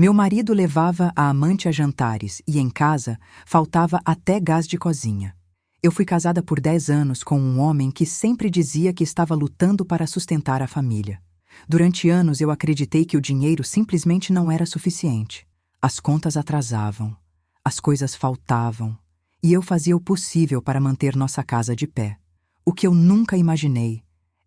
Meu marido levava a amante a jantares e, em casa, faltava até gás de cozinha. Eu fui casada por 10 anos com um homem que sempre dizia que estava lutando para sustentar a família. Durante anos eu acreditei que o dinheiro simplesmente não era suficiente. As contas atrasavam, as coisas faltavam, e eu fazia o possível para manter nossa casa de pé. O que eu nunca imaginei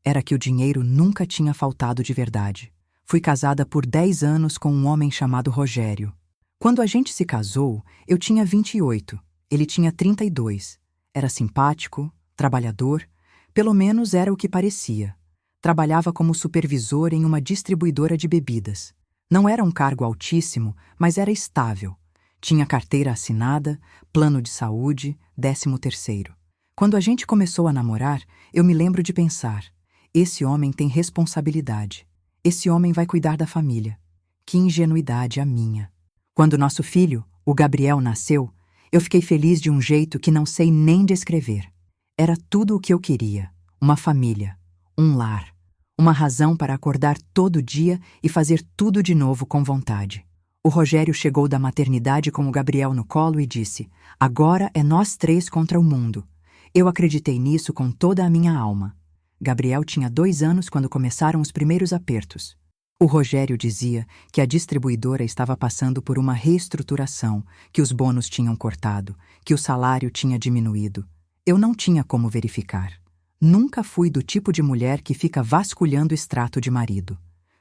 era que o dinheiro nunca tinha faltado de verdade. Fui casada por 10 anos com um homem chamado Rogério. Quando a gente se casou, eu tinha 28, ele tinha 32. Era simpático, trabalhador, pelo menos era o que parecia. Trabalhava como supervisor em uma distribuidora de bebidas. Não era um cargo altíssimo, mas era estável. Tinha carteira assinada, plano de saúde, 13º. Quando a gente começou a namorar, eu me lembro de pensar: esse homem tem responsabilidade. Esse homem vai cuidar da família. Que ingenuidade a minha. Quando nosso filho, o Gabriel, nasceu, eu fiquei feliz de um jeito que não sei nem descrever. Era tudo o que eu queria: uma família, um lar, uma razão para acordar todo dia e fazer tudo de novo com vontade. O Rogério chegou da maternidade com o Gabriel no colo e disse: agora é nós 3 contra o mundo. Eu acreditei nisso com toda a minha alma. Gabriel tinha 2 anos quando começaram os primeiros apertos. O Rogério dizia que a distribuidora estava passando por uma reestruturação, que os bônus tinham cortado, que o salário tinha diminuído. Eu não tinha como verificar. Nunca fui do tipo de mulher que fica vasculhando o extrato de marido.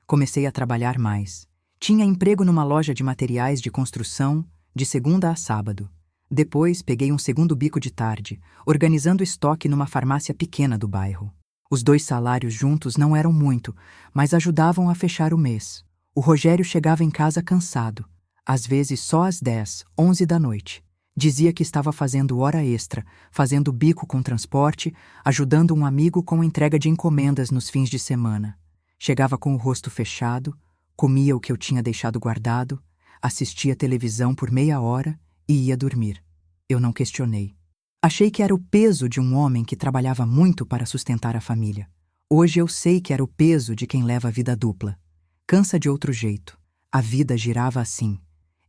Comecei a trabalhar mais. Tinha emprego numa loja de materiais de construção, de segunda a sábado. Depois peguei um segundo bico de tarde, organizando estoque numa farmácia pequena do bairro. Os 2 salários juntos não eram muito, mas ajudavam a fechar o mês. O Rogério chegava em casa cansado, às vezes só às 10, 11 da noite. Dizia que estava fazendo hora extra, fazendo bico com transporte, ajudando um amigo com entrega de encomendas nos fins de semana. Chegava com o rosto fechado, comia o que eu tinha deixado guardado, assistia televisão por meia hora e ia dormir. Eu não questionei. Achei que era o peso de um homem que trabalhava muito para sustentar a família. Hoje eu sei que era o peso de quem leva a vida dupla. Cansa de outro jeito. A vida girava assim.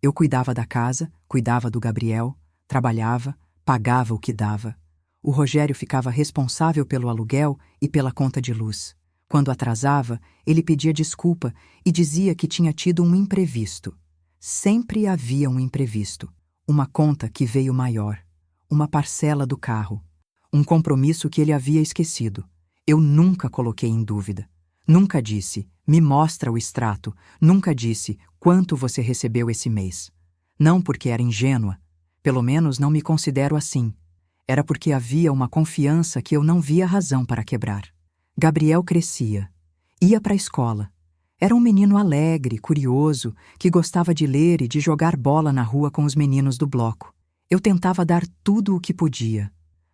Eu cuidava da casa, cuidava do Gabriel, trabalhava, pagava o que dava. O Rogério ficava responsável pelo aluguel e pela conta de luz. Quando atrasava, ele pedia desculpa e dizia que tinha tido um imprevisto. Sempre havia um imprevisto. Uma conta que veio maior. Uma parcela do carro, um compromisso que ele havia esquecido. Eu nunca coloquei em dúvida. Nunca disse: me mostra o extrato. Nunca disse: quanto você recebeu esse mês. Não porque era ingênua, pelo menos não me considero assim. Era porque havia uma confiança que eu não via razão para quebrar. Gabriel crescia, ia para a escola. Era um menino alegre, curioso, que gostava de ler e de jogar bola na rua com os meninos do bloco. Eu tentava dar tudo o que podia,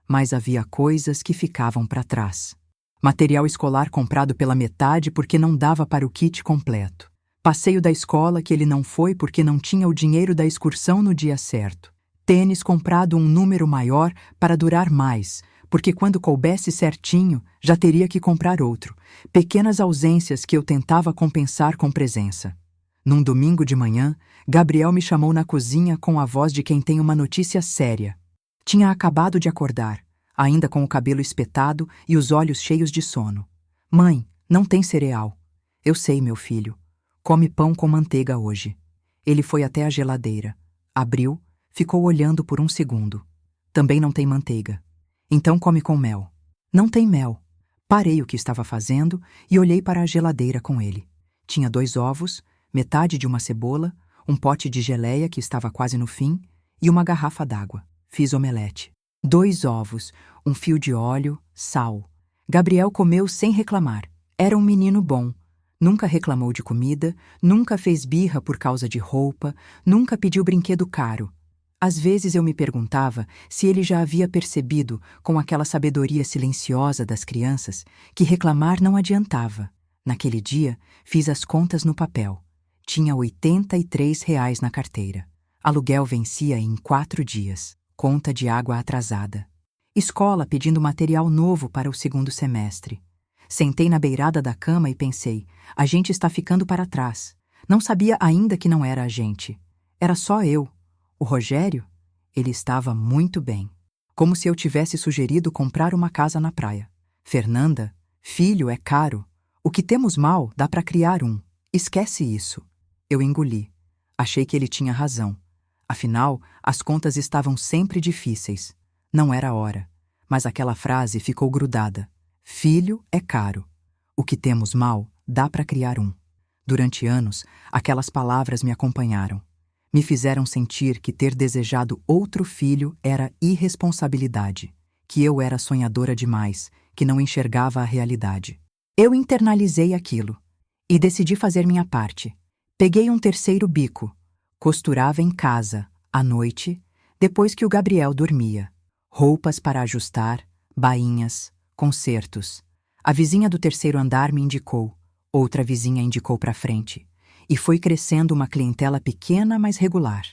mas havia coisas que ficavam para trás. Material escolar comprado pela metade porque não dava para o kit completo. Passeio da escola que ele não foi porque não tinha o dinheiro da excursão no dia certo. Tênis comprado um número maior para durar mais, porque quando coubesse certinho, já teria que comprar outro. Pequenas ausências que eu tentava compensar com presença. Num domingo de manhã, Gabriel me chamou na cozinha com a voz de quem tem uma notícia séria. Tinha acabado de acordar, ainda com o cabelo espetado e os olhos cheios de sono. Mãe, não tem cereal. Eu sei, meu filho. Come pão com manteiga hoje. Ele foi até a geladeira. Abriu, ficou olhando por um segundo. Também não tem manteiga. Então come com mel. Não tem mel. Parei o que estava fazendo e olhei para a geladeira com ele. Tinha 2 ovos, metade de uma cebola, um pote de geleia que estava quase no fim e uma garrafa d'água. Fiz omelete. 2 ovos, um fio de óleo, sal. Gabriel comeu sem reclamar. Era um menino bom. Nunca reclamou de comida, nunca fez birra por causa de roupa, nunca pediu brinquedo caro. Às vezes eu me perguntava se ele já havia percebido, com aquela sabedoria silenciosa das crianças, que reclamar não adiantava. Naquele dia, fiz as contas no papel. Tinha R$ 83 na carteira. Aluguel vencia em 4 dias. Conta de água atrasada. Escola pedindo material novo para o 2º semestre. Sentei na beirada da cama e pensei: a gente está ficando para trás. Não sabia ainda que não era a gente. Era só eu. O Rogério? Ele estava muito bem. Como se eu tivesse sugerido comprar uma casa na praia. Fernanda, filho é caro. O que temos mal dá para criar um. Esquece isso. Eu engoli. Achei que ele tinha razão. Afinal, as contas estavam sempre difíceis. Não era hora. Mas aquela frase ficou grudada. Filho é caro. O que temos mal dá para criar um. Durante anos, aquelas palavras me acompanharam. Me fizeram sentir que ter desejado outro filho era irresponsabilidade, que eu era sonhadora demais, que não enxergava a realidade. Eu internalizei aquilo e decidi fazer minha parte. Peguei um terceiro bico, costurava em casa, à noite, depois que o Gabriel dormia. Roupas para ajustar, bainhas, consertos. A vizinha do terceiro andar me indicou, outra vizinha indicou para frente. E foi crescendo uma clientela pequena, mas regular.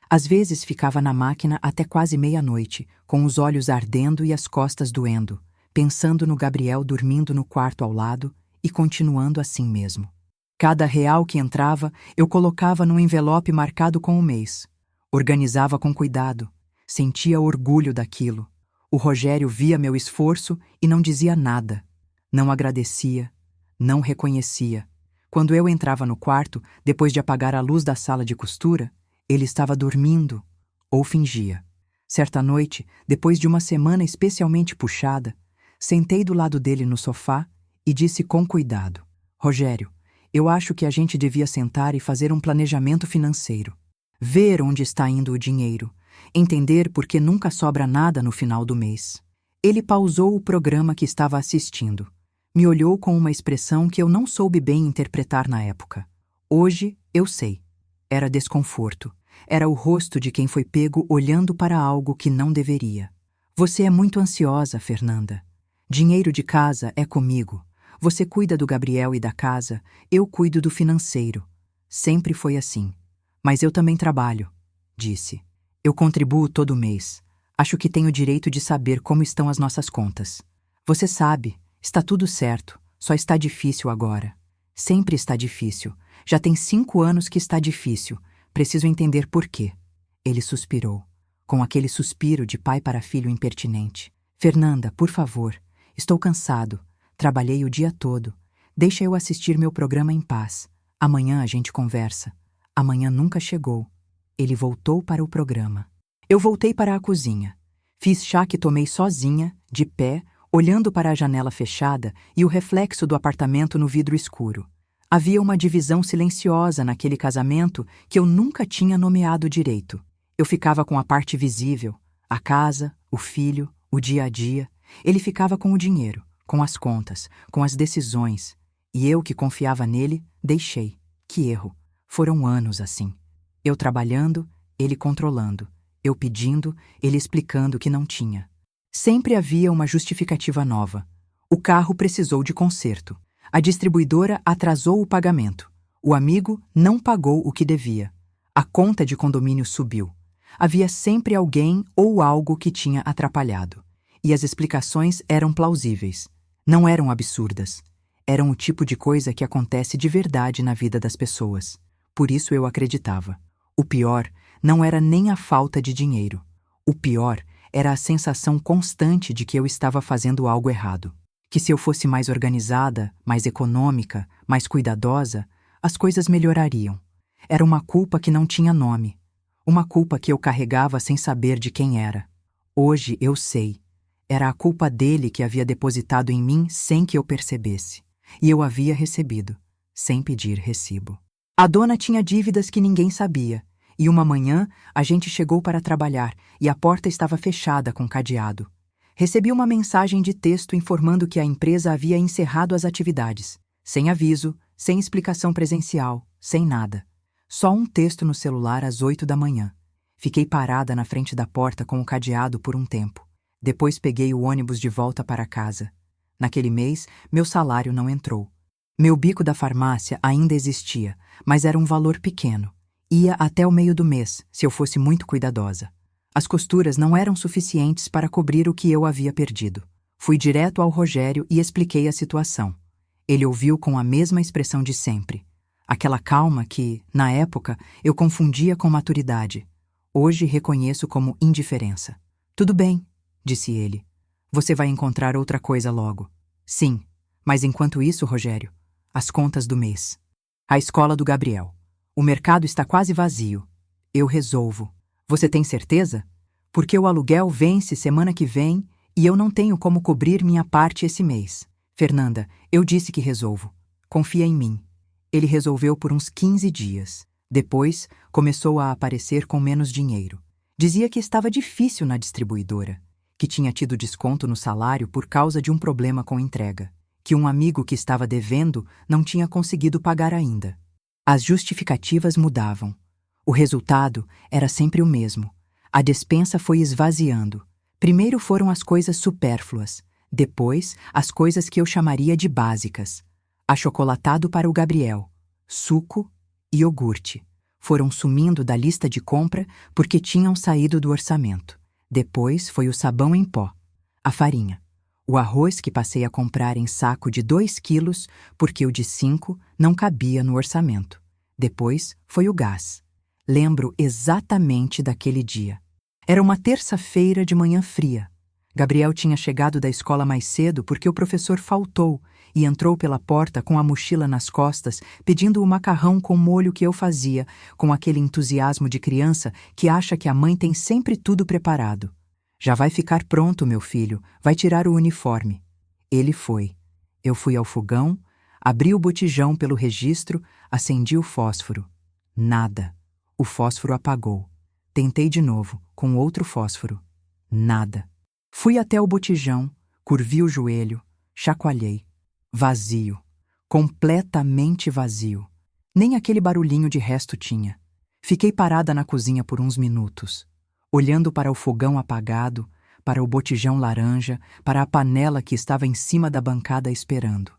Às vezes ficava na máquina até quase meia-noite, com os olhos ardendo e as costas doendo, pensando no Gabriel dormindo no quarto ao lado e continuando assim mesmo. Cada real que entrava, eu colocava num envelope marcado com o mês. Organizava com cuidado. Sentia orgulho daquilo. O Rogério via meu esforço e não dizia nada. Não agradecia. Não reconhecia. Quando eu entrava no quarto, depois de apagar a luz da sala de costura, ele estava dormindo, ou fingia. Certa noite, depois de uma semana especialmente puxada, sentei do lado dele no sofá e disse com cuidado: Rogério, eu acho que a gente devia sentar e fazer um planejamento financeiro. Ver onde está indo o dinheiro, entender por que nunca sobra nada no final do mês. Ele pausou o programa que estava assistindo. Me olhou com uma expressão que eu não soube bem interpretar na época. Hoje, eu sei. Era desconforto. Era o rosto de quem foi pego olhando para algo que não deveria. Você é muito ansiosa, Fernanda. Dinheiro de casa é comigo. Você cuida do Gabriel e da casa, eu cuido do financeiro. Sempre foi assim. Mas eu também trabalho, disse. Eu contribuo todo mês. Acho que tenho o direito de saber como estão as nossas contas. Você sabe. Está tudo certo, só está difícil agora. Sempre está difícil. Já tem 5 anos que está difícil. Preciso entender por quê. Ele suspirou, com aquele suspiro de pai para filho impertinente. Fernanda, por favor, estou cansado. Trabalhei o dia todo. Deixa eu assistir meu programa em paz. Amanhã a gente conversa. Amanhã nunca chegou. Ele voltou para o programa. Eu voltei para a cozinha. Fiz chá que tomei sozinha, de pé, olhando para a janela fechada e o reflexo do apartamento no vidro escuro. Havia uma divisão silenciosa naquele casamento que eu nunca tinha nomeado direito. Eu ficava com a parte visível, a casa, o filho, o dia a dia. Ele ficava com o dinheiro, com as contas, com as decisões. E eu, que confiava nele, deixei. Que erro. Foram anos assim. Eu trabalhando, ele controlando. Eu pedindo, ele explicando que não tinha. Sempre havia uma justificativa nova. O carro precisou de conserto. A distribuidora atrasou o pagamento. O amigo não pagou o que devia. A conta de condomínio subiu. Havia sempre alguém ou algo que tinha atrapalhado. E as explicações eram plausíveis. Não eram absurdas. Eram o tipo de coisa que acontece de verdade na vida das pessoas. Por isso eu acreditava. O pior não era nem a falta de dinheiro. O pior era a sensação constante de que eu estava fazendo algo errado. Que se eu fosse mais organizada, mais econômica, mais cuidadosa, as coisas melhorariam. Era uma culpa que não tinha nome. Uma culpa que eu carregava sem saber de quem era. Hoje eu sei. Era a culpa dele que havia depositado em mim sem que eu percebesse. E eu havia recebido, sem pedir recibo. A dona tinha dívidas que ninguém sabia. E uma manhã, a gente chegou para trabalhar e a porta estava fechada com cadeado. Recebi uma mensagem de texto informando que a empresa havia encerrado as atividades. Sem aviso, sem explicação presencial, sem nada. Só um texto no celular às 8 da manhã. Fiquei parada na frente da porta com o cadeado por um tempo. Depois peguei o ônibus de volta para casa. Naquele mês, meu salário não entrou. Meu bico da farmácia ainda existia, mas era um valor pequeno. Ia até o meio do mês, se eu fosse muito cuidadosa. As costuras não eram suficientes para cobrir o que eu havia perdido. Fui direto ao Rogério e expliquei a situação. Ele ouviu com a mesma expressão de sempre. Aquela calma que, na época, eu confundia com maturidade. Hoje reconheço como indiferença. Tudo bem, disse ele. Você vai encontrar outra coisa logo. Sim, mas enquanto isso, Rogério, as contas do mês. A escola do Gabriel. O mercado está quase vazio. Eu resolvo. Você tem certeza? Porque o aluguel vence semana que vem e eu não tenho como cobrir minha parte esse mês. Fernanda, eu disse que resolvo. Confia em mim. Ele resolveu por uns 15 dias. Depois, começou a aparecer com menos dinheiro. Dizia que estava difícil na distribuidora, que tinha tido desconto no salário por causa de um problema com entrega, que um amigo que estava devendo não tinha conseguido pagar ainda. As justificativas mudavam. O resultado era sempre o mesmo. A despensa foi esvaziando. Primeiro foram as coisas supérfluas, depois as coisas que eu chamaria de básicas. Achocolatado para o Gabriel, suco e iogurte. Foram sumindo da lista de compra porque tinham saído do orçamento. Depois foi o sabão em pó, a farinha, o arroz que passei a comprar em saco de 2 quilos porque o de 5 não cabia no orçamento. Depois foi o gás. Lembro exatamente daquele dia. Era uma terça-feira de manhã fria. Gabriel tinha chegado da escola mais cedo porque o professor faltou e entrou pela porta com a mochila nas costas, pedindo o macarrão com molho que eu fazia, com aquele entusiasmo de criança que acha que a mãe tem sempre tudo preparado. Já vai ficar pronto, meu filho, vai tirar o uniforme. Ele foi. Eu fui ao fogão, abri o botijão pelo registro, acendi o fósforo. Nada. O fósforo apagou. Tentei de novo, com outro fósforo. Nada. Fui até o botijão, curvi o joelho, chacoalhei. Vazio. Completamente vazio. Nem aquele barulhinho de resto tinha. Fiquei parada na cozinha por uns minutos, olhando para o fogão apagado, para o botijão laranja, para a panela que estava em cima da bancada esperando.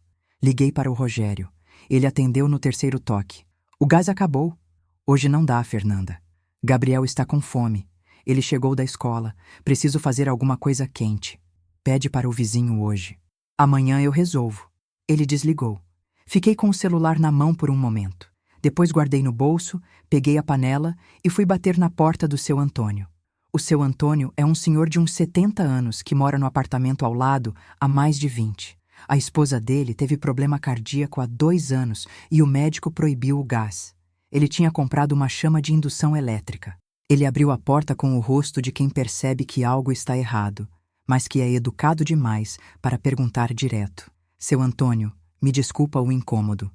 Liguei para o Rogério. Ele atendeu no terceiro toque. O gás acabou. Hoje não dá, Fernanda. Gabriel está com fome. Ele chegou da escola. Preciso fazer alguma coisa quente. Pede para o vizinho hoje. Amanhã eu resolvo. Ele desligou. Fiquei com o celular na mão por um momento. Depois guardei no bolso, peguei a panela e fui bater na porta do seu Antônio. O seu Antônio é um senhor de uns 70 anos que mora no apartamento ao lado há mais de 20. A esposa dele teve problema cardíaco há 2 anos e o médico proibiu o gás. Ele tinha comprado uma chama de indução elétrica. Ele abriu a porta com o rosto de quem percebe que algo está errado, mas que é educado demais para perguntar direto. Seu Antônio, me desculpa o incômodo.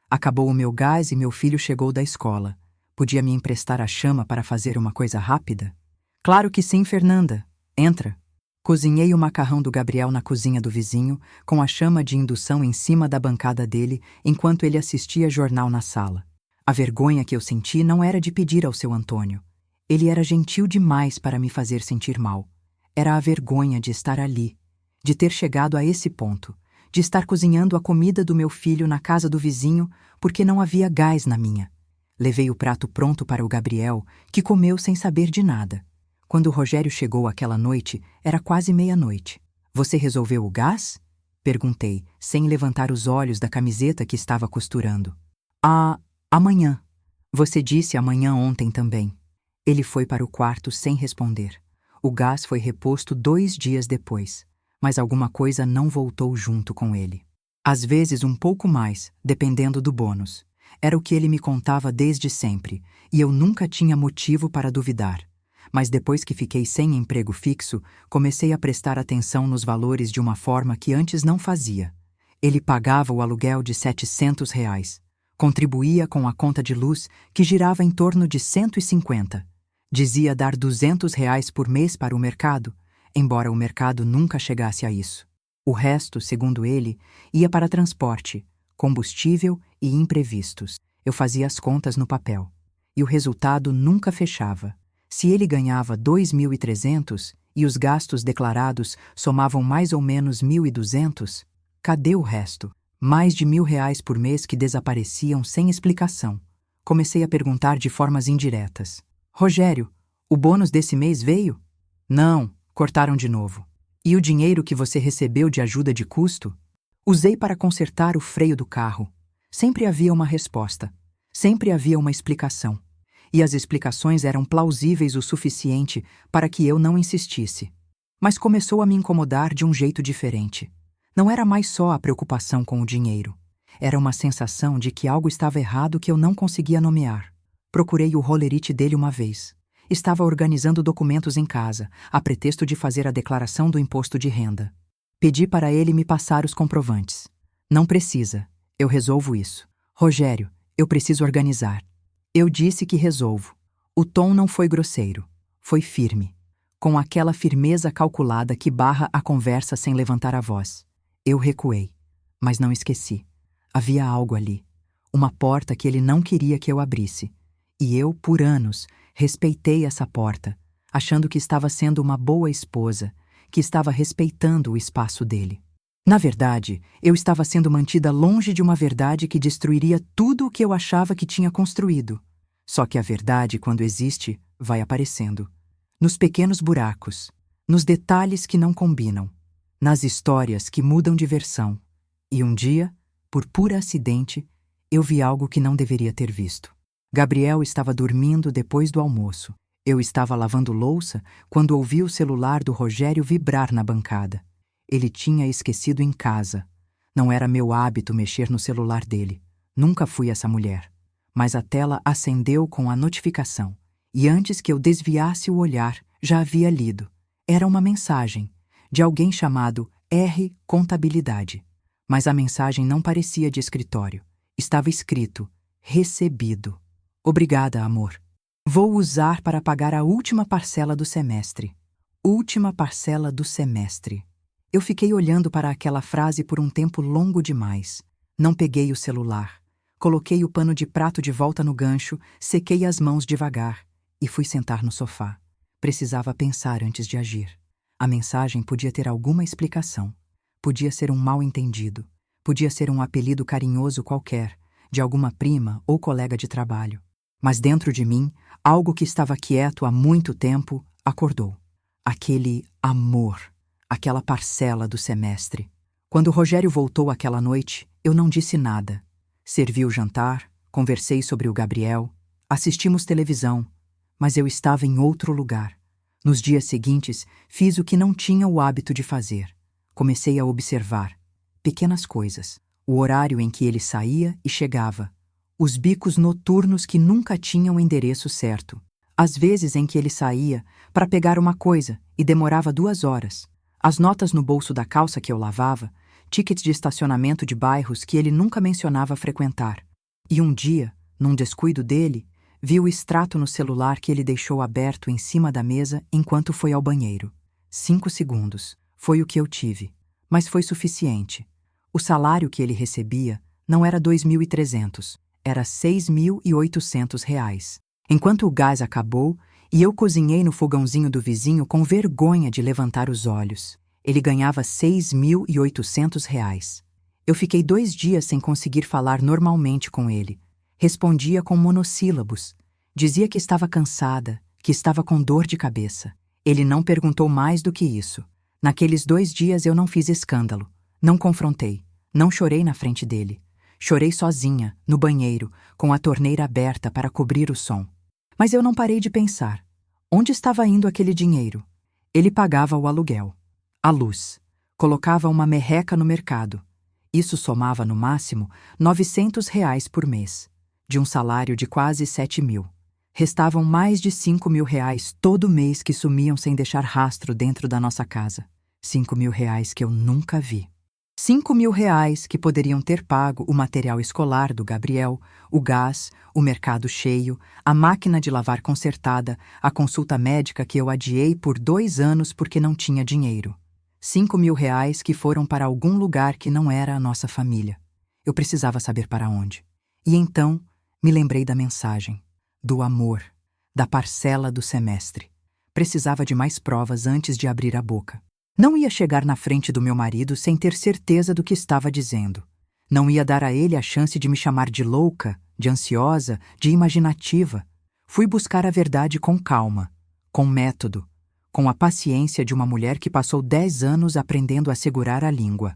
Acabou o meu gás e meu filho chegou da escola. Podia me emprestar a chama para fazer uma coisa rápida? Claro que sim, Fernanda. Entra. Cozinhei o macarrão do Gabriel na cozinha do vizinho, com a chama de indução em cima da bancada dele, enquanto ele assistia jornal na sala. A vergonha que eu senti não era de pedir ao seu Antônio. Ele era gentil demais para me fazer sentir mal. Era a vergonha de estar ali, de ter chegado a esse ponto, de estar cozinhando a comida do meu filho na casa do vizinho porque não havia gás na minha. Levei o prato pronto para o Gabriel, que comeu sem saber de nada. Quando o Rogério chegou aquela noite, era quase meia-noite. Você resolveu o gás? Perguntei, sem levantar os olhos da camiseta que estava costurando. Amanhã. Você disse amanhã ontem também. Ele foi para o quarto sem responder. O gás foi reposto 2 dias depois, mas alguma coisa não voltou junto com ele. Às vezes um pouco mais, dependendo do bônus. Era o que ele me contava desde sempre, e eu nunca tinha motivo para duvidar. Mas depois que fiquei sem emprego fixo, comecei a prestar atenção nos valores de uma forma que antes não fazia. Ele pagava o aluguel de R$ 700. Contribuía com a conta de luz, que girava em torno de 150. Dizia dar R$ 200 por mês para o mercado, embora o mercado nunca chegasse a isso. O resto, segundo ele, ia para transporte, combustível e imprevistos. Eu fazia as contas no papel. E o resultado nunca fechava. Se ele ganhava 2.300 e os gastos declarados somavam mais ou menos 1.200, cadê o resto? Mais de R$ 1.000 por mês que desapareciam sem explicação. Comecei a perguntar de formas indiretas. Rogério, o bônus desse mês veio? Não, cortaram de novo. E o dinheiro que você recebeu de ajuda de custo? Usei para consertar o freio do carro. Sempre havia uma resposta. Sempre havia uma explicação. E as explicações eram plausíveis o suficiente para que eu não insistisse. Mas começou a me incomodar de um jeito diferente. Não era mais só a preocupação com o dinheiro. Era uma sensação de que algo estava errado que eu não conseguia nomear. Procurei o holerite dele uma vez. Estava organizando documentos em casa, a pretexto de fazer a declaração do imposto de renda. Pedi para ele me passar os comprovantes. Não precisa, eu resolvo isso. Rogério, eu preciso organizar. Eu disse que resolvo. O tom não foi grosseiro, foi firme. Com aquela firmeza calculada que barra a conversa sem levantar a voz. Eu recuei, mas não esqueci. Havia algo ali. Uma porta que ele não queria que eu abrisse. E eu, por anos, respeitei essa porta, achando que estava sendo uma boa esposa, que estava respeitando o espaço dele. Na verdade, eu estava sendo mantida longe de uma verdade que destruiria tudo o que eu achava que tinha construído. Só que a verdade, quando existe, vai aparecendo. Nos pequenos buracos, nos detalhes que não combinam, nas histórias que mudam de versão. E um dia, por puro acidente, eu vi algo que não deveria ter visto. Gabriel estava dormindo depois do almoço. Eu estava lavando louça quando ouvi o celular do Rogério vibrar na bancada. Ele tinha esquecido em casa. Não era meu hábito mexer no celular dele. Nunca fui essa mulher. Mas a tela acendeu com a notificação. E antes que eu desviasse o olhar, já havia lido. Era uma mensagem, de alguém chamado R. Contabilidade. Mas a mensagem não parecia de escritório. Estava escrito, recebido. Obrigada, amor. Vou usar para pagar a última parcela do semestre. Última parcela do semestre. Eu fiquei olhando para aquela frase por um tempo longo demais. Não peguei o celular. Coloquei o pano de prato de volta no gancho, sequei as mãos devagar e fui sentar no sofá. Precisava pensar antes de agir. A mensagem podia ter alguma explicação. Podia ser um mal-entendido. Podia ser um apelido carinhoso qualquer, de alguma prima ou colega de trabalho. Mas dentro de mim, algo que estava quieto há muito tempo, acordou. Aquele amor. Aquela parcela do semestre. Quando Rogério voltou aquela noite, eu não disse nada. Servi o jantar, conversei sobre o Gabriel, assistimos televisão, mas eu estava em outro lugar. Nos dias seguintes, fiz o que não tinha o hábito de fazer. Comecei a observar pequenas coisas, o horário em que ele saía e chegava, os bicos noturnos que nunca tinham o endereço certo, as vezes em que ele saía para pegar uma coisa e demorava 2 horas, as notas no bolso da calça que eu lavava, tickets de estacionamento de bairros que ele nunca mencionava frequentar. E um dia, num descuido dele, vi o extrato no celular que ele deixou aberto em cima da mesa enquanto foi ao banheiro. 5 segundos. Foi o que eu tive. Mas foi suficiente. O salário que ele recebia não era 2.300, era 6.800 reais. Enquanto o gás acabou, e eu cozinhei no fogãozinho do vizinho com vergonha de levantar os olhos. Ele ganhava 6.800 reais. Eu fiquei 2 dias sem conseguir falar normalmente com ele. Respondia com monossílabos. Dizia que estava cansada, que estava com dor de cabeça. Ele não perguntou mais do que isso. Naqueles 2 dias eu não fiz escândalo. Não confrontei. Não chorei na frente dele. Chorei sozinha, no banheiro, com a torneira aberta para cobrir o som. Mas eu não parei de pensar. Onde estava indo aquele dinheiro? Ele pagava o aluguel, a luz, colocava uma merreca no mercado. Isso somava, no máximo, 900 reais por mês, de um salário de quase 7.000. Restavam mais de 5.000 reais todo mês que sumiam sem deixar rastro dentro da nossa casa. 5.000 reais que eu nunca vi. 5.000 reais que poderiam ter pago o material escolar do Gabriel, o gás, o mercado cheio, a máquina de lavar consertada, a consulta médica que eu adiei por 2 anos porque não tinha dinheiro. 5.000 reais que foram para algum lugar que não era a nossa família. Eu precisava saber para onde. E então me lembrei da mensagem, do amor, da parcela do semestre. Precisava de mais provas antes de abrir a boca. Não ia chegar na frente do meu marido sem ter certeza do que estava dizendo. Não ia dar a ele a chance de me chamar de louca, de ansiosa, de imaginativa. Fui buscar a verdade com calma, com método, com a paciência de uma mulher que passou 10 anos aprendendo a segurar a língua.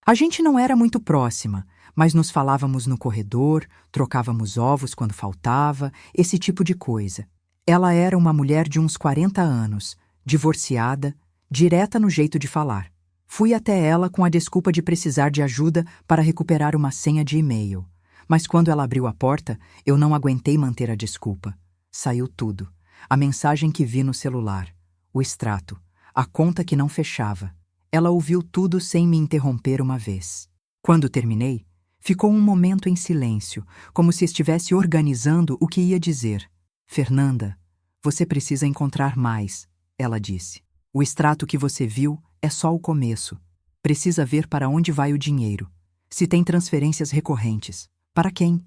A gente não era muito próxima, mas nos falávamos no corredor, trocávamos ovos quando faltava, esse tipo de coisa. Ela era uma mulher de uns 40 anos, divorciada, direta no jeito de falar. Fui até ela com a desculpa de precisar de ajuda para recuperar uma senha de e-mail. Mas quando ela abriu a porta, eu não aguentei manter a desculpa. Saiu tudo. A mensagem que vi no celular, o extrato, a conta que não fechava. Ela ouviu tudo sem me interromper uma vez. Quando terminei, ficou um momento em silêncio, como se estivesse organizando o que ia dizer. Fernanda, você precisa encontrar mais, ela disse. O extrato que você viu é só o começo. Precisa ver para onde vai o dinheiro. Se tem transferências recorrentes. Para quem?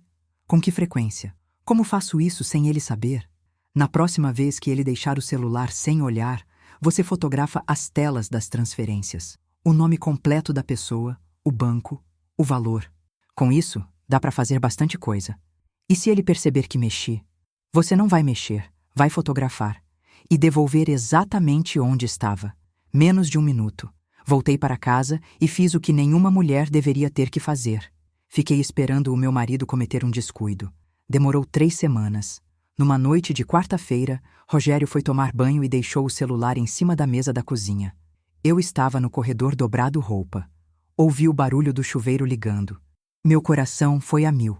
Com que frequência? Como faço isso sem ele saber? Na próxima vez que ele deixar o celular sem olhar, você fotografa as telas das transferências, o nome completo da pessoa, o banco, o valor. Com isso, dá para fazer bastante coisa. E se ele perceber que mexi? Você não vai mexer, vai fotografar e devolver exatamente onde estava. Menos de 1 minuto. Voltei para casa e fiz o que nenhuma mulher deveria ter que fazer. Fiquei esperando o meu marido cometer um descuido. Demorou 3 semanas. Numa noite de quarta-feira, Rogério foi tomar banho e deixou o celular em cima da mesa da cozinha. Eu estava no corredor dobrado roupa. Ouvi o barulho do chuveiro ligando. Meu coração foi a 1000.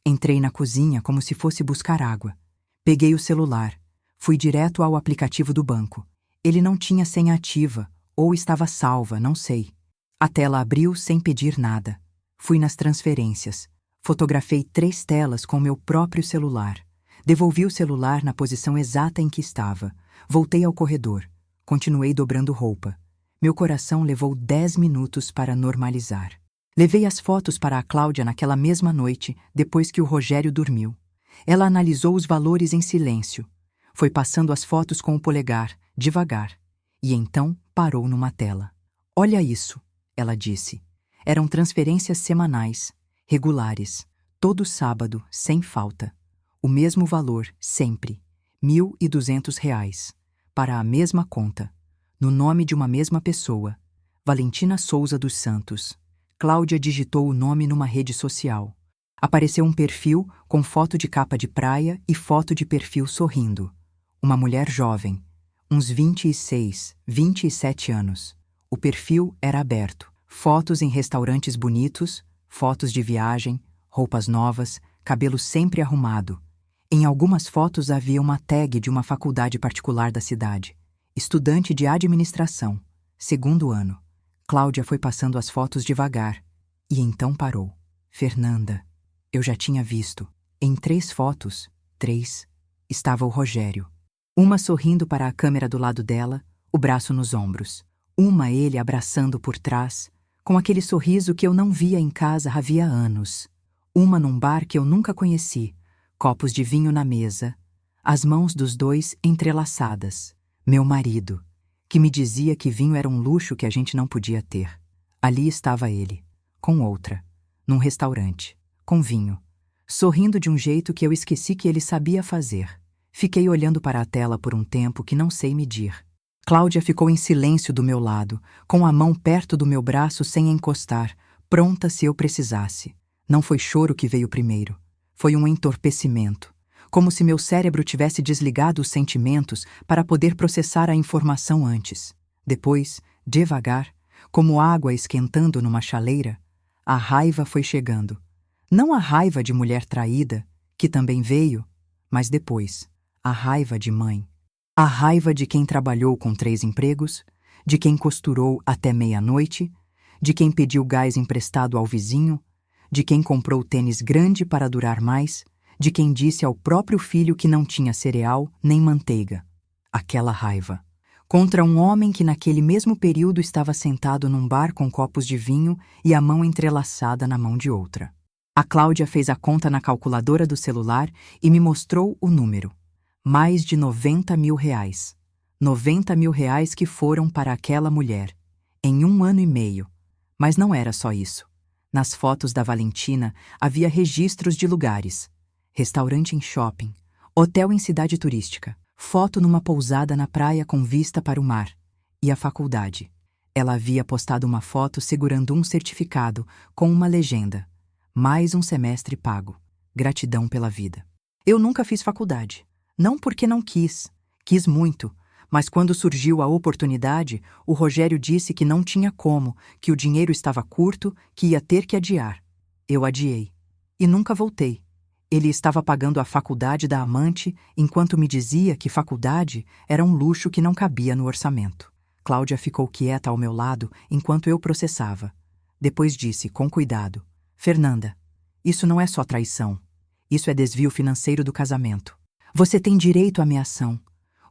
Entrei na cozinha como se fosse buscar água. Peguei o celular. Fui direto ao aplicativo do banco. Ele não tinha senha ativa, ou estava salva, não sei. A tela abriu sem pedir nada. Fui nas transferências. Fotografei 3 telas com meu próprio celular. Devolvi o celular na posição exata em que estava. Voltei ao corredor. Continuei dobrando roupa. Meu coração levou 10 minutos para normalizar. Levei as fotos para a Cláudia naquela mesma noite, depois que o Rogério dormiu. Ela analisou os valores em silêncio. Foi passando as fotos com o polegar, devagar. E então parou numa tela. Olha isso, ela disse. Eram transferências semanais, regulares, todo sábado, sem falta. O mesmo valor, sempre, R$ 1.200, para a mesma conta, no nome de uma mesma pessoa, Valentina Souza dos Santos. Cláudia digitou o nome numa rede social. Apareceu um perfil com foto de capa de praia e foto de perfil sorrindo. Uma mulher jovem, uns 26, 27 anos. O perfil era aberto. Fotos em restaurantes bonitos, fotos de viagem, roupas novas, cabelo sempre arrumado. Em algumas fotos havia uma tag de uma faculdade particular da cidade. Estudante de administração, 2º ano. Cláudia foi passando as fotos devagar. E então parou. Fernanda. Eu já tinha visto. Em 3 fotos, 3, estava o Rogério. Uma sorrindo para a câmera do lado dela, o braço nos ombros. Uma ele abraçando por trás, com aquele sorriso que eu não via em casa havia anos. Uma num bar que eu nunca conheci, copos de vinho na mesa, as mãos dos dois entrelaçadas. Meu marido, que me dizia que vinho era um luxo que a gente não podia ter. Ali estava ele, com outra, num restaurante, com vinho, sorrindo de um jeito que eu esqueci que ele sabia fazer. Fiquei olhando para a tela por um tempo que não sei medir. Cláudia ficou em silêncio do meu lado, com a mão perto do meu braço sem encostar, pronta se eu precisasse. Não foi choro que veio primeiro. Foi um entorpecimento, como se meu cérebro tivesse desligado os sentimentos para poder processar a informação antes. Depois, devagar, como água esquentando numa chaleira, a raiva foi chegando. Não a raiva de mulher traída, que também veio, mas depois, a raiva de mãe. A raiva de quem trabalhou com 3 empregos, de quem costurou até meia-noite, de quem pediu gás emprestado ao vizinho, de quem comprou tênis grande para durar mais, de quem disse ao próprio filho que não tinha cereal nem manteiga. Aquela raiva. Contra um homem que naquele mesmo período estava sentado num bar com copos de vinho e a mão entrelaçada na mão de outra. A Cláudia fez a conta na calculadora do celular e me mostrou o número. Mais de R$ 90 mil. R$ 90 mil que foram para aquela mulher, em 1 ano e meio. Mas não era só isso. Nas fotos da Valentina havia registros de lugares. Restaurante em shopping, hotel em cidade turística, foto numa pousada na praia com vista para o mar. E a faculdade. Ela havia postado uma foto segurando um certificado com uma legenda: mais um semestre pago. Gratidão pela vida. Eu nunca fiz faculdade. Não porque não quis. Quis muito. Mas quando surgiu a oportunidade, o Rogério disse que não tinha como, que o dinheiro estava curto, que ia ter que adiar. Eu adiei. E nunca voltei. Ele estava pagando a faculdade da amante, enquanto me dizia que faculdade era um luxo que não cabia no orçamento. Cláudia ficou quieta ao meu lado enquanto eu processava. Depois disse, com cuidado: Fernanda, isso não é só traição. Isso é desvio financeiro do casamento. Você tem direito à meação.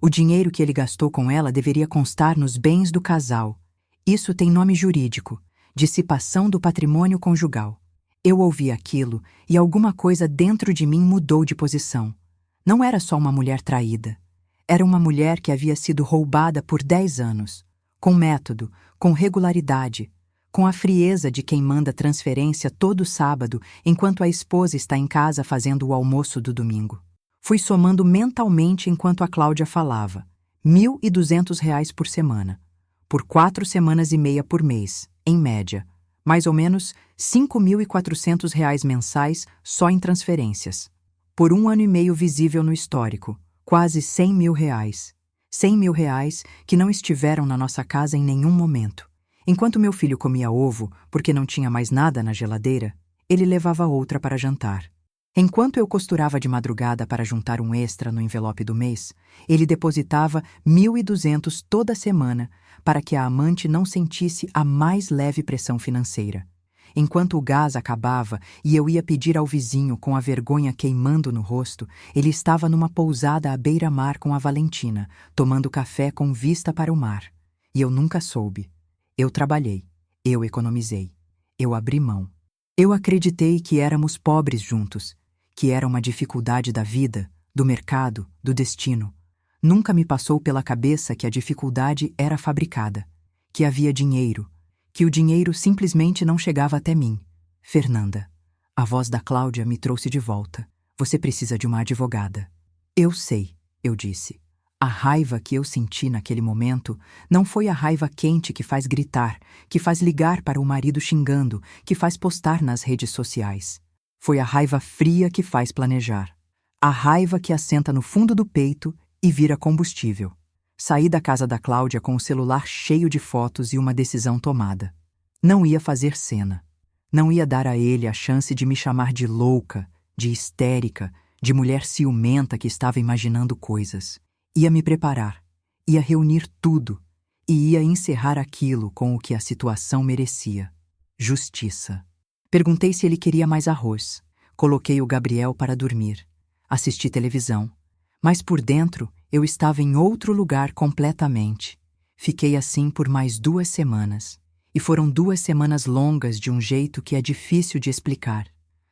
O dinheiro que ele gastou com ela deveria constar nos bens do casal. Isso tem nome jurídico: dissipação do patrimônio conjugal. Eu ouvi aquilo e alguma coisa dentro de mim mudou de posição. Não era só uma mulher traída. Era uma mulher que havia sido roubada por 10 anos. Com método, com regularidade, com a frieza de quem manda transferência todo sábado enquanto a esposa está em casa fazendo o almoço do domingo. Fui somando mentalmente enquanto a Cláudia falava. R$ 1.200 por semana. Por 4 semanas e meia por mês, em média. Mais ou menos R$ 5.400 mensais só em transferências. Por 1 ano e meio visível no histórico. Quase R$ 100 mil. R$ 100 mil que não estiveram na nossa casa em nenhum momento. Enquanto meu filho comia ovo, porque não tinha mais nada na geladeira, ele levava outra para jantar. Enquanto eu costurava de madrugada para juntar um extra no envelope do mês, ele depositava 1.200 toda semana para que a amante não sentisse a mais leve pressão financeira. Enquanto o gás acabava e eu ia pedir ao vizinho com a vergonha queimando no rosto, ele estava numa pousada à beira-mar com a Valentina, tomando café com vista para o mar. E eu nunca soube. Eu trabalhei. Eu economizei. Eu abri mão. Eu acreditei que éramos pobres juntos, que era uma dificuldade da vida, do mercado, do destino. Nunca me passou pela cabeça que a dificuldade era fabricada, que havia dinheiro, que o dinheiro simplesmente não chegava até mim. Fernanda, a voz da Cláudia me trouxe de volta. Você precisa de uma advogada. Eu sei, eu disse. A raiva que eu senti naquele momento não foi a raiva quente que faz gritar, que faz ligar para o marido xingando, que faz postar nas redes sociais. Foi a raiva fria que faz planejar. A raiva que assenta no fundo do peito e vira combustível. Saí da casa da Cláudia com o celular cheio de fotos e uma decisão tomada. Não ia fazer cena. Não ia dar a ele a chance de me chamar de louca, de histérica, de mulher ciumenta que estava imaginando coisas. Ia me preparar, ia reunir tudo e ia encerrar aquilo com o que a situação merecia. Justiça. Perguntei se ele queria mais arroz. Coloquei o Gabriel para dormir. Assisti televisão. Mas por dentro eu estava em outro lugar completamente. Fiquei assim por mais 2 semanas. E foram 2 semanas longas de um jeito que é difícil de explicar.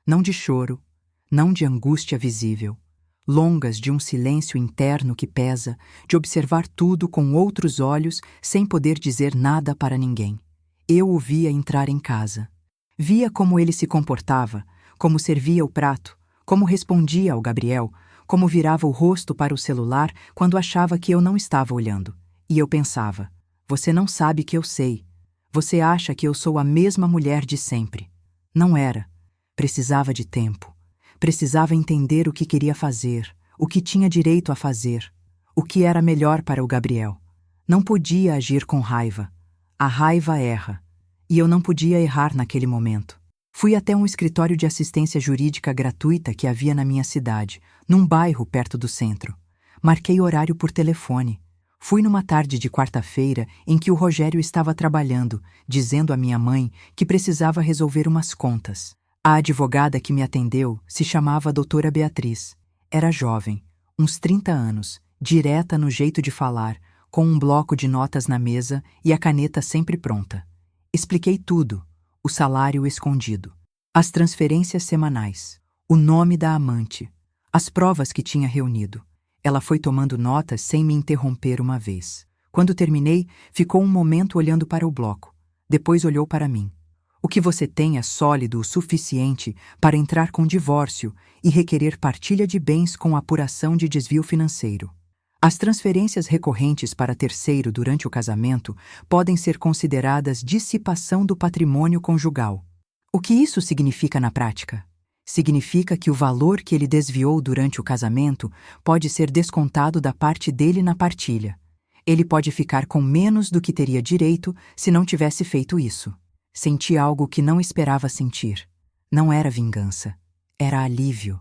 Não de choro, não de angústia visível. Longas de um silêncio interno que pesa, de observar tudo com outros olhos sem poder dizer nada para ninguém. Eu o via entrar em casa. Via como ele se comportava, como servia o prato, como respondia ao Gabriel, como virava o rosto para o celular quando achava que eu não estava olhando. E eu pensava, você não sabe que eu sei. Você acha que eu sou a mesma mulher de sempre. Não era. Precisava de tempo. Precisava entender o que queria fazer, o que tinha direito a fazer, o que era melhor para o Gabriel. Não podia agir com raiva. A raiva erra. E eu não podia errar naquele momento. Fui até um escritório de assistência jurídica gratuita que havia na minha cidade, num bairro perto do centro. Marquei horário por telefone. Fui numa tarde de quarta-feira em que o Rogério estava trabalhando, dizendo à minha mãe que precisava resolver umas contas. A advogada que me atendeu se chamava doutora Beatriz. Era jovem, uns 30 anos, direta no jeito de falar, com um bloco de notas na mesa e a caneta sempre pronta. Expliquei tudo, o salário escondido, as transferências semanais, o nome da amante, as provas que tinha reunido. Ela foi tomando notas sem me interromper uma vez. Quando terminei, ficou um momento olhando para o bloco. Depois olhou para mim. O que você tem é sólido o suficiente para entrar com divórcio e requerer partilha de bens com apuração de desvio financeiro. As transferências recorrentes para terceiro durante o casamento podem ser consideradas dissipação do patrimônio conjugal. O que isso significa na prática? Significa que o valor que ele desviou durante o casamento pode ser descontado da parte dele na partilha. Ele pode ficar com menos do que teria direito se não tivesse feito isso. Senti algo que não esperava sentir. Não era vingança. Era alívio.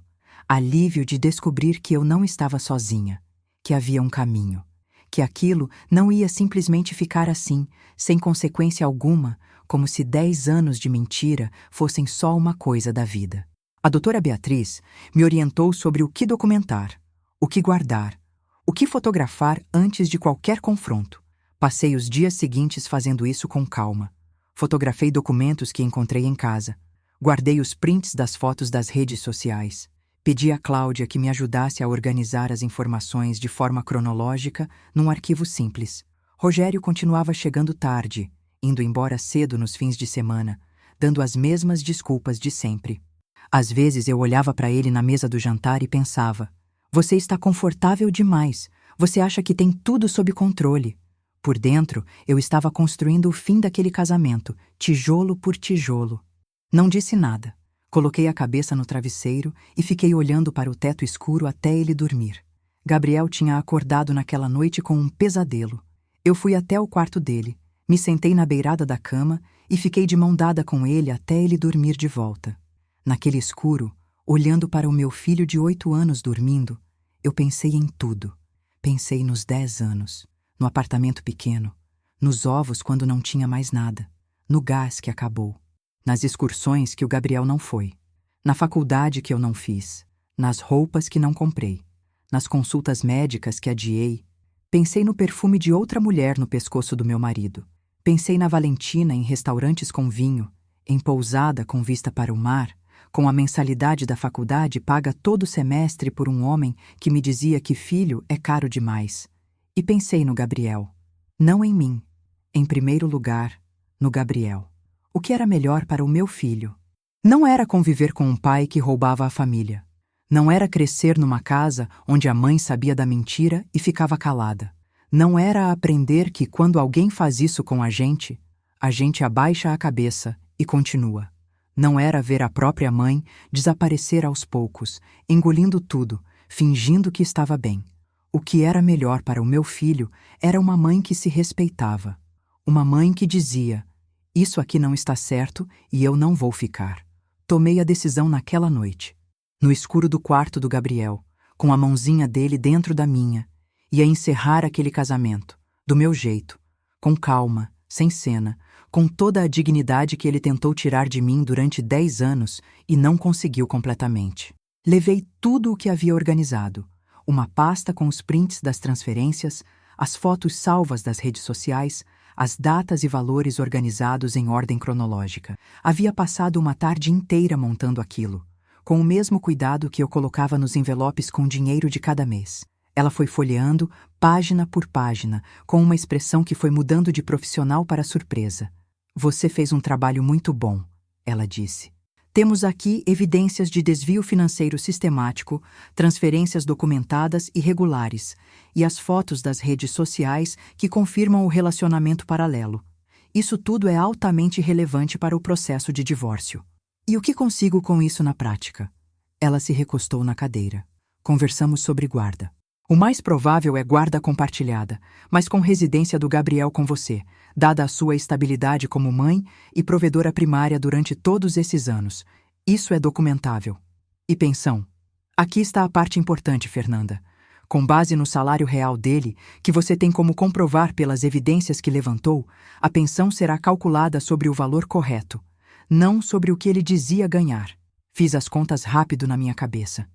Alívio de descobrir que eu não estava sozinha, que havia um caminho, que aquilo não ia simplesmente ficar assim, sem consequência alguma, como se 10 anos de mentira fossem só uma coisa da vida. A doutora Beatriz me orientou sobre o que documentar, o que guardar, o que fotografar antes de qualquer confronto. Passei os dias seguintes fazendo isso com calma. Fotografei documentos que encontrei em casa. Guardei os prints das fotos das redes sociais. Pedi a Cláudia que me ajudasse a organizar as informações de forma cronológica num arquivo simples. Rogério continuava chegando tarde, indo embora cedo nos fins de semana, dando as mesmas desculpas de sempre. Às vezes eu olhava para ele na mesa do jantar e pensava: você está confortável demais, você acha que tem tudo sob controle. Por dentro, eu estava construindo o fim daquele casamento, tijolo por tijolo. Não disse nada. Coloquei a cabeça no travesseiro e fiquei olhando para o teto escuro até ele dormir. Gabriel tinha acordado naquela noite com um pesadelo. Eu fui até o quarto dele, me sentei na beirada da cama e fiquei de mão dada com ele até ele dormir de volta. Naquele escuro, olhando para o meu filho de 8 anos dormindo, eu pensei em tudo. Pensei nos 10 anos, no apartamento pequeno, nos ovos quando não tinha mais nada, no gás que acabou, nas excursões que o Gabriel não foi, na faculdade que eu não fiz, nas roupas que não comprei, nas consultas médicas que adiei. Pensei no perfume de outra mulher no pescoço do meu marido. Pensei na Valentina em restaurantes com vinho, em pousada com vista para o mar, com a mensalidade da faculdade paga todo semestre por um homem que me dizia que filho é caro demais. E pensei no Gabriel. Não em mim. Em primeiro lugar, no Gabriel. O que era melhor para o meu filho? Não era conviver com um pai que roubava a família. Não era crescer numa casa onde a mãe sabia da mentira e ficava calada. Não era aprender que quando alguém faz isso com a gente abaixa a cabeça e continua. Não era ver a própria mãe desaparecer aos poucos, engolindo tudo, fingindo que estava bem. O que era melhor para o meu filho era uma mãe que se respeitava. Uma mãe que dizia: isso aqui não está certo e eu não vou ficar. Tomei a decisão naquela noite, no escuro do quarto do Gabriel, com a mãozinha dele dentro da minha, ia encerrar aquele casamento, do meu jeito, com calma, sem cena, com toda a dignidade que ele tentou tirar de mim durante 10 anos e não conseguiu completamente. Levei tudo o que havia organizado, uma pasta com os prints das transferências, as fotos salvas das redes sociais, as datas e valores organizados em ordem cronológica. Havia passado uma tarde inteira montando aquilo, com o mesmo cuidado que eu colocava nos envelopes com dinheiro de cada mês. Ela foi folheando, página por página, com uma expressão que foi mudando de profissional para surpresa. Você fez um trabalho muito bom, ela disse. Temos aqui evidências de desvio financeiro sistemático, transferências documentadas e regulares, e as fotos das redes sociais que confirmam o relacionamento paralelo. Isso tudo é altamente relevante para o processo de divórcio. E o que consigo com isso na prática? Ela se recostou na cadeira. Conversamos sobre guarda. O mais provável é guarda compartilhada, mas com residência do Gabriel com você, dada a sua estabilidade como mãe e provedora primária durante todos esses anos. Isso é documentável. E pensão. Aqui está a parte importante, Fernanda. Com base no salário real dele, que você tem como comprovar pelas evidências que levantou, a pensão será calculada sobre o valor correto, não sobre o que ele dizia ganhar. Fiz as contas rápido na minha cabeça.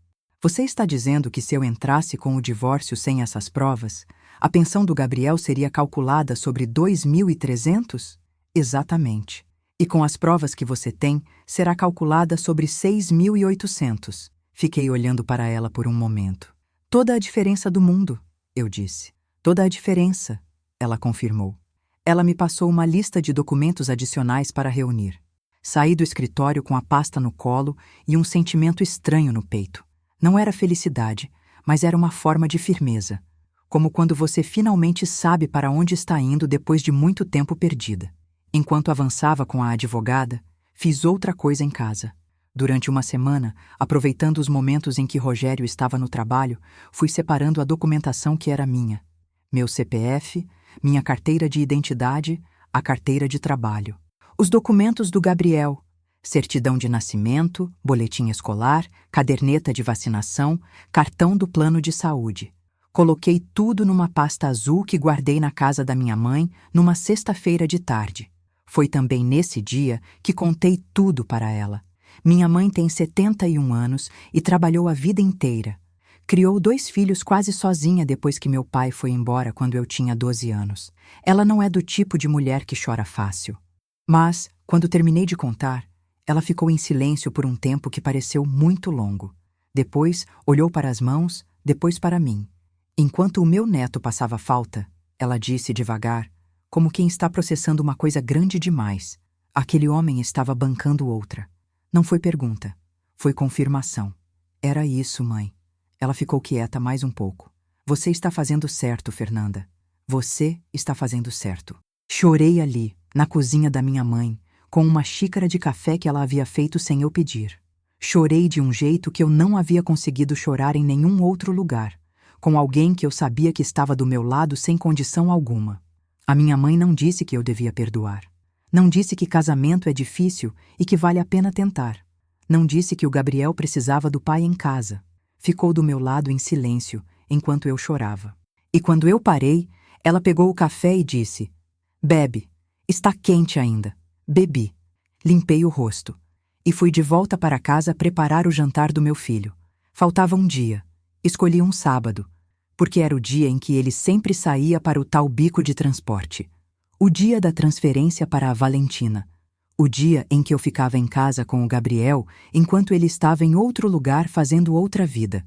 Você está dizendo que se eu entrasse com o divórcio sem essas provas, a pensão do Gabriel seria calculada sobre 2.300? Exatamente. E com as provas que você tem, será calculada sobre 6.800. Fiquei olhando para ela por um momento. Toda a diferença do mundo, eu disse. Toda a diferença, ela confirmou. Ela me passou uma lista de documentos adicionais para reunir. Saí do escritório com a pasta no colo e um sentimento estranho no peito. Não era felicidade, mas era uma forma de firmeza. como quando você finalmente sabe para onde está indo depois de muito tempo perdida. Enquanto avançava com a advogada, fiz outra coisa em casa. Durante uma semana, aproveitando os momentos em que Rogério estava no trabalho, fui separando a documentação que era minha. Meu CPF, minha carteira de identidade, a carteira de trabalho. Os documentos do Gabriel, certidão de nascimento, boletim escolar, caderneta de vacinação, cartão do plano de saúde. Coloquei tudo numa pasta azul que guardei na casa da minha mãe numa sexta-feira de tarde. Foi também nesse dia que contei tudo para ela. Minha mãe tem 71 anos e trabalhou a vida inteira. Criou 2 filhos quase sozinha depois que meu pai foi embora quando eu tinha 12 anos. Ela não é do tipo de mulher que chora fácil. Mas, quando terminei de contar, ela ficou em silêncio por um tempo que pareceu muito longo. Depois, olhou para as mãos, depois para mim. Enquanto o meu neto passava falta, ela disse devagar, como quem está processando uma coisa grande demais. Aquele homem estava bancando outra. Não foi pergunta, foi confirmação. Era isso, mãe. Ela ficou quieta mais um pouco. Você está fazendo certo, Fernanda. Você está fazendo certo. Chorei ali, na cozinha da minha mãe, com uma xícara de café que ela havia feito sem eu pedir. Chorei de um jeito que eu não havia conseguido chorar em nenhum outro lugar, com alguém que eu sabia que estava do meu lado sem condição alguma. A minha mãe não disse que eu devia perdoar. Não disse que casamento é difícil e que vale a pena tentar. Não disse que o Gabriel precisava do pai em casa. Ficou do meu lado em silêncio, enquanto eu chorava. E quando eu parei, ela pegou o café e disse: "Bebe, está quente ainda." Bebi. Limpei o rosto. E fui de volta para casa preparar o jantar do meu filho. Faltava um dia. Escolhi um sábado, porque era o dia em que ele sempre saía para o tal bico de transporte. O dia da transferência para a Valentina. O dia em que eu ficava em casa com o Gabriel enquanto ele estava em outro lugar fazendo outra vida.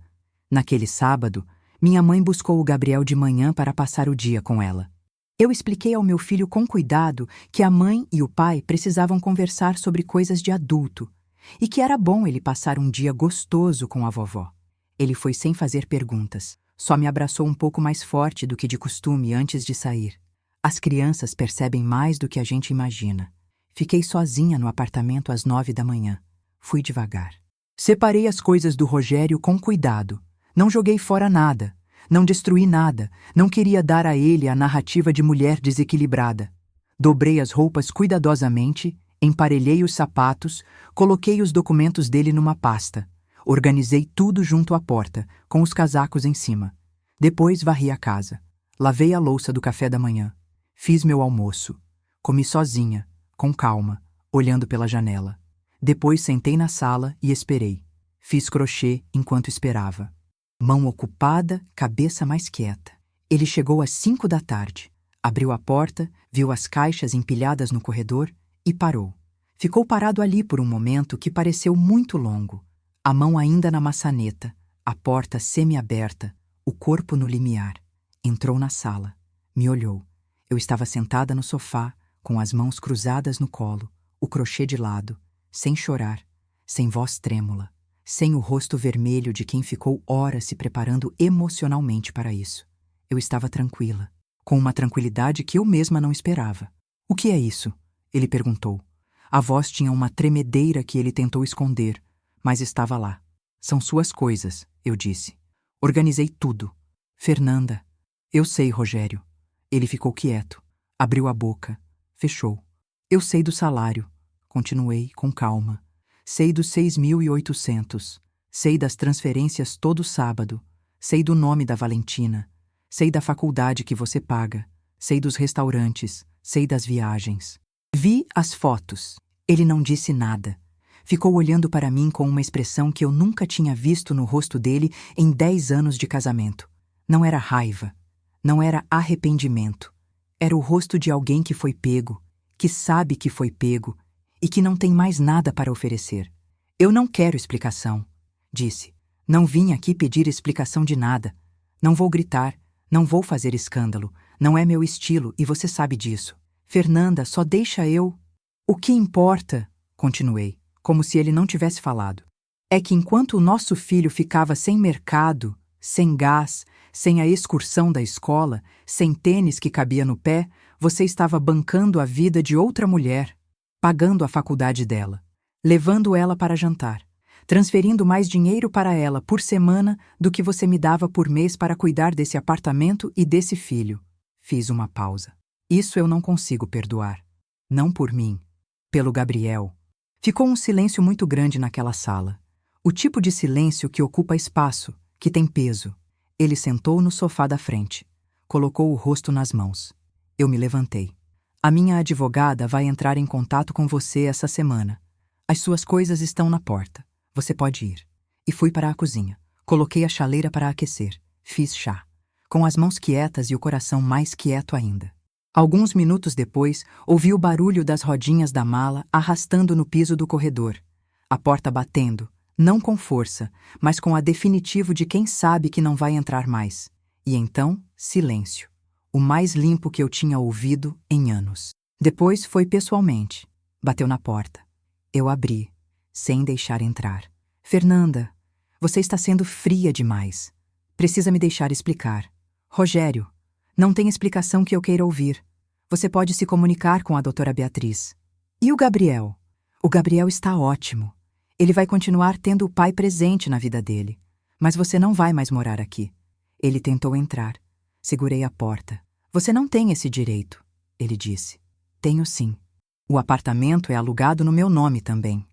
Naquele sábado, minha mãe buscou o Gabriel de manhã para passar o dia com ela. Eu expliquei ao meu filho com cuidado que a mãe e o pai precisavam conversar sobre coisas de adulto e que era bom ele passar um dia gostoso com a vovó. Ele foi sem fazer perguntas, só me abraçou um pouco mais forte do que de costume antes de sair. As crianças percebem mais do que a gente imagina. Fiquei sozinha no apartamento às 9 da manhã. Fui devagar. Separei as coisas do Rogério com cuidado. Não joguei fora nada. Não destruí nada. Não queria dar a ele a narrativa de mulher desequilibrada. Dobrei as roupas cuidadosamente, emparelhei os sapatos, coloquei os documentos dele numa pasta. Organizei tudo junto à porta, com os casacos em cima. Depois varri a casa. Lavei a louça do café da manhã. Fiz meu almoço. Comi sozinha, com calma, olhando pela janela. Depois sentei na sala e esperei. Fiz crochê enquanto esperava. Mão ocupada, cabeça mais quieta. Ele chegou às 5 da tarde. Abriu a porta, viu as caixas empilhadas no corredor e parou. Ficou parado ali por um momento que pareceu muito longo. A mão ainda na maçaneta, a porta semi-aberta, o corpo no limiar. Entrou na sala. Me olhou. Eu estava sentada no sofá, com as mãos cruzadas no colo, o crochê de lado, sem chorar, sem voz trêmula, sem o rosto vermelho de quem ficou horas se preparando emocionalmente para isso. Eu estava tranquila, com uma tranquilidade que eu mesma não esperava. "O que é isso?" ele perguntou. A voz tinha uma tremedeira que ele tentou esconder, mas estava lá. "São suas coisas", eu disse. "Organizei tudo." "Fernanda." "Eu sei, Rogério." Ele ficou quieto, abriu a boca, fechou. "Eu sei do salário." Continuei com calma. "Sei dos 6.800. Sei das transferências todo sábado. Sei do nome da Valentina. Sei da faculdade que você paga. Sei dos restaurantes. Sei das viagens." Vi as fotos. Ele não disse nada. Ficou olhando para mim com uma expressão que eu nunca tinha visto no rosto dele em 10 anos de casamento. Não era raiva. Não era arrependimento. Era o rosto de alguém que foi pego, que sabe que foi pego e que não tem mais nada para oferecer. "Eu não quero explicação", disse. "Não vim aqui pedir explicação de nada. Não vou gritar, não vou fazer escândalo. Não é meu estilo e você sabe disso. Fernanda, só deixa eu..." "O que importa", continuei, como se ele não tivesse falado, "é que enquanto o nosso filho ficava sem mercado, Sem gás, sem a excursão da escola, sem tênis que cabia no pé, você estava bancando a vida de outra mulher, pagando a faculdade dela, levando ela para jantar, transferindo mais dinheiro para ela por semana do que você me dava por mês para cuidar desse apartamento e desse filho. Fiz uma pausa. Isso eu não consigo perdoar. Não por mim. Pelo Gabriel. Ficou um silêncio muito grande naquela sala. O tipo de silêncio que ocupa espaço, que tem peso. Ele sentou no sofá da frente. Colocou o rosto nas mãos. Eu me levantei. A minha advogada vai entrar em contato com você essa semana. As suas coisas estão na porta. Você pode ir. E fui para a cozinha. Coloquei a chaleira para aquecer. Fiz chá. Com as mãos quietas e o coração mais quieto ainda. Alguns minutos depois, ouvi o barulho das rodinhas da mala arrastando no piso do corredor. A porta batendo, não com força, mas com a definitivo de quem sabe que não vai entrar mais. E então, silêncio. O mais limpo que eu tinha ouvido em anos. Depois foi pessoalmente. Bateu na porta. Eu abri, sem deixar entrar. Fernanda, você está sendo fria demais. Precisa me deixar explicar. Rogério, não tem explicação que eu queira ouvir. Você pode se comunicar com a doutora Beatriz. E o Gabriel? O Gabriel está ótimo. Ele vai continuar tendo o pai presente na vida dele. Mas você não vai mais morar aqui. Ele tentou entrar. Segurei a porta. Você não tem esse direito, ele disse. Tenho sim. O apartamento é alugado no meu nome também.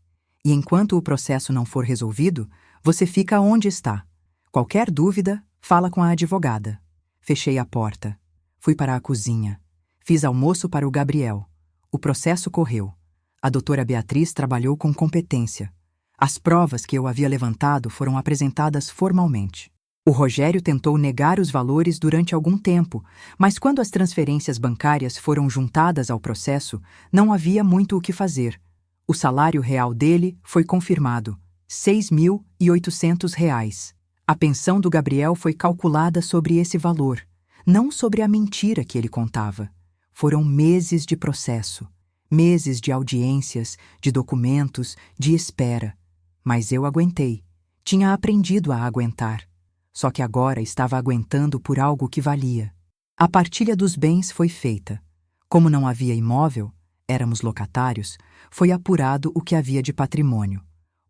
E enquanto o processo não for resolvido, você fica onde está. Qualquer dúvida, fala com a advogada. Fechei a porta. Fui para a cozinha. Fiz almoço para o Gabriel. O processo correu. A doutora Beatriz trabalhou com competência. As provas que eu havia levantado foram apresentadas formalmente. O Rogério tentou negar os valores durante algum tempo, mas quando as transferências bancárias foram juntadas ao processo, não havia muito o que fazer. O salário real dele foi confirmado, R$ 6.800. A pensão do Gabriel foi calculada sobre esse valor, não sobre a mentira que ele contava. Foram meses de processo, meses de audiências, de documentos, de espera. Mas eu aguentei. Tinha aprendido a aguentar. Só que agora estava aguentando por algo que valia. A partilha dos bens foi feita. Como não havia imóvel, éramos locatários, foi apurado o que havia de patrimônio.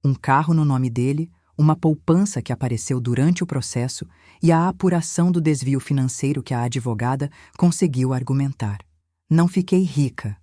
Um carro no nome dele, uma poupança que apareceu durante o processo e a apuração do desvio financeiro que a advogada conseguiu argumentar. Não fiquei rica.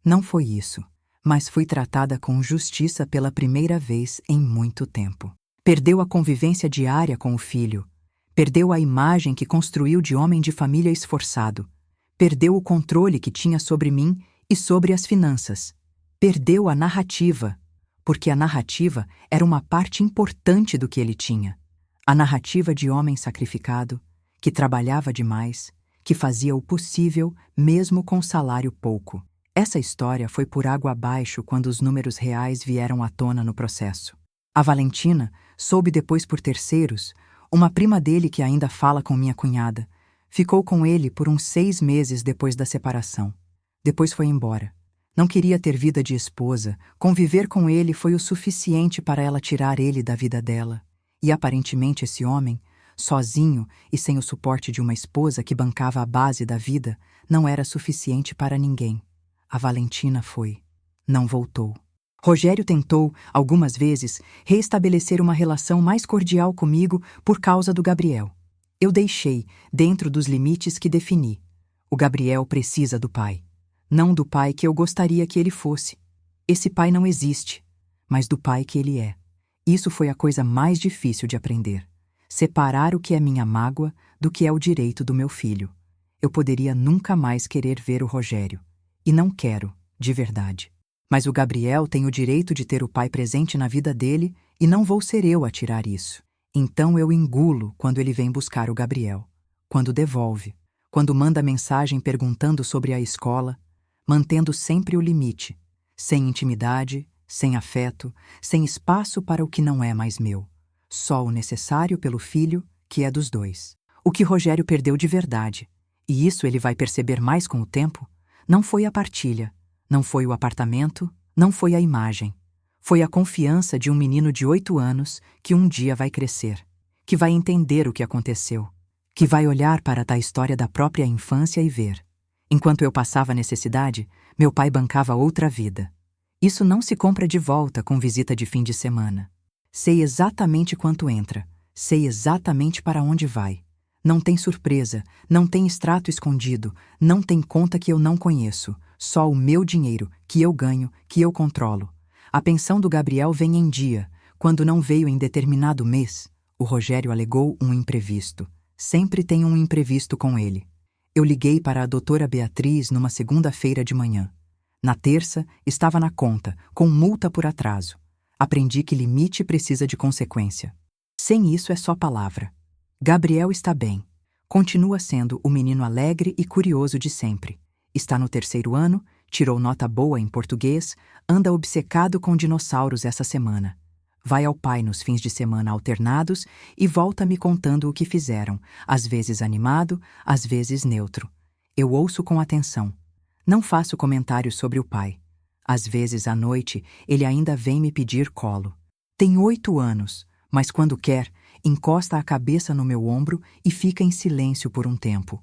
Não foi isso. Mas fui tratada com justiça pela primeira vez em muito tempo. Perdeu a convivência diária com o filho. Perdeu a imagem que construiu de homem de família esforçado. Perdeu o controle que tinha sobre mim e sobre as finanças. Perdeu a narrativa, porque a narrativa era uma parte importante do que ele tinha. A narrativa de homem sacrificado, que trabalhava demais, que fazia o possível mesmo com salário pouco. Essa história foi por água abaixo quando os números reais vieram à tona no processo. A Valentina soube depois por terceiros, uma prima dele que ainda fala com minha cunhada, ficou com ele por uns 6 meses depois da separação. Depois foi embora. Não queria ter vida de esposa, conviver com ele foi o suficiente para ela tirar ele da vida dela. E aparentemente esse homem, sozinho e sem o suporte de uma esposa que bancava a base da vida, não era suficiente para ninguém. A Valentina foi. Não voltou. Rogério tentou, algumas vezes, reestabelecer uma relação mais cordial comigo por causa do Gabriel. Eu deixei, dentro dos limites que defini. O Gabriel precisa do pai. Não do pai que eu gostaria que ele fosse. Esse pai não existe, mas do pai que ele é. Isso foi a coisa mais difícil de aprender. Separar o que é minha mágoa do que é o direito do meu filho. Eu poderia nunca mais querer ver o Rogério. E não quero, de verdade. Mas o Gabriel tem o direito de ter o pai presente na vida dele e não vou ser eu a tirar isso. Então eu engulo quando ele vem buscar o Gabriel. Quando devolve. Quando manda mensagem perguntando sobre a escola, mantendo sempre o limite. Sem intimidade, sem afeto, sem espaço para o que não é mais meu. Só o necessário pelo filho, que é dos dois. O que Rogério perdeu de verdade, e isso ele vai perceber mais com o tempo, não foi a partilha, não foi o apartamento, não foi a imagem. Foi a confiança de um menino de 8 anos que um dia vai crescer, que vai entender o que aconteceu, que vai olhar para a história da própria infância e ver. Enquanto eu passava necessidade, meu pai bancava outra vida. Isso não se compra de volta com visita de fim de semana. Sei exatamente quanto entra, sei exatamente para onde vai. Não tem surpresa, não tem extrato escondido, não tem conta que eu não conheço, só o meu dinheiro, que eu ganho, que eu controlo. A pensão do Gabriel vem em dia. Quando não veio em determinado mês, o Rogério alegou um imprevisto. Sempre tem um imprevisto com ele. Eu liguei para a doutora Beatriz numa segunda-feira de manhã. Na terça, estava na conta, com multa por atraso. Aprendi que limite precisa de consequência. Sem isso é só palavra. Gabriel está bem. Continua sendo o menino alegre e curioso de sempre. Está no 3º ano, tirou nota boa em português, anda obcecado com dinossauros essa semana. Vai ao pai nos fins de semana alternados e volta me contando o que fizeram, às vezes animado, às vezes neutro. Eu ouço com atenção. Não faço comentários sobre o pai. Às vezes, à noite, ele ainda vem me pedir colo. Tem 8 anos, mas quando quer, encosta a cabeça no meu ombro e fica em silêncio por um tempo.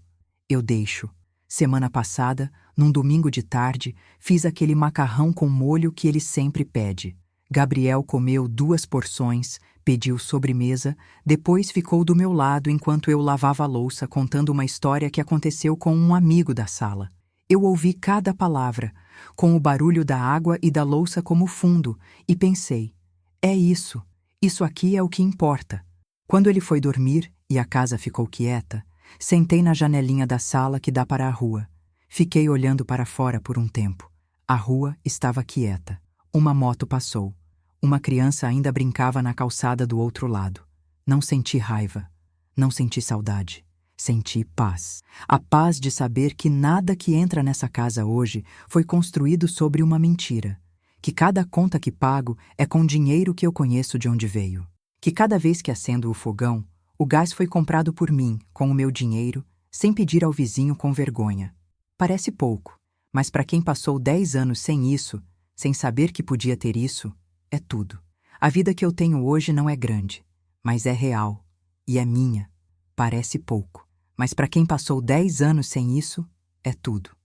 Eu deixo. Semana passada, num domingo de tarde, fiz aquele macarrão com molho que ele sempre pede. Gabriel comeu 2 porções, pediu sobremesa, depois ficou do meu lado enquanto eu lavava a louça contando uma história que aconteceu com um amigo da sala. Eu ouvi cada palavra, com o barulho da água e da louça como fundo, e pensei, é isso, isso aqui é o que importa. Quando ele foi dormir e a casa ficou quieta, sentei na janelinha da sala que dá para a rua. Fiquei olhando para fora por um tempo. A rua estava quieta. Uma moto passou. Uma criança ainda brincava na calçada do outro lado. Não senti raiva. Não senti saudade. Senti paz. A paz de saber que nada que entra nessa casa hoje foi construído sobre uma mentira. Que cada conta que pago é com dinheiro que eu conheço de onde veio. Que cada vez que acendo o fogão, o gás foi comprado por mim, com o meu dinheiro, sem pedir ao vizinho com vergonha. Parece pouco, mas para quem passou 10 anos sem isso, sem saber que podia ter isso, é tudo. A vida que eu tenho hoje não é grande, mas é real, e é minha. Parece pouco, mas para quem passou 10 anos sem isso, é tudo.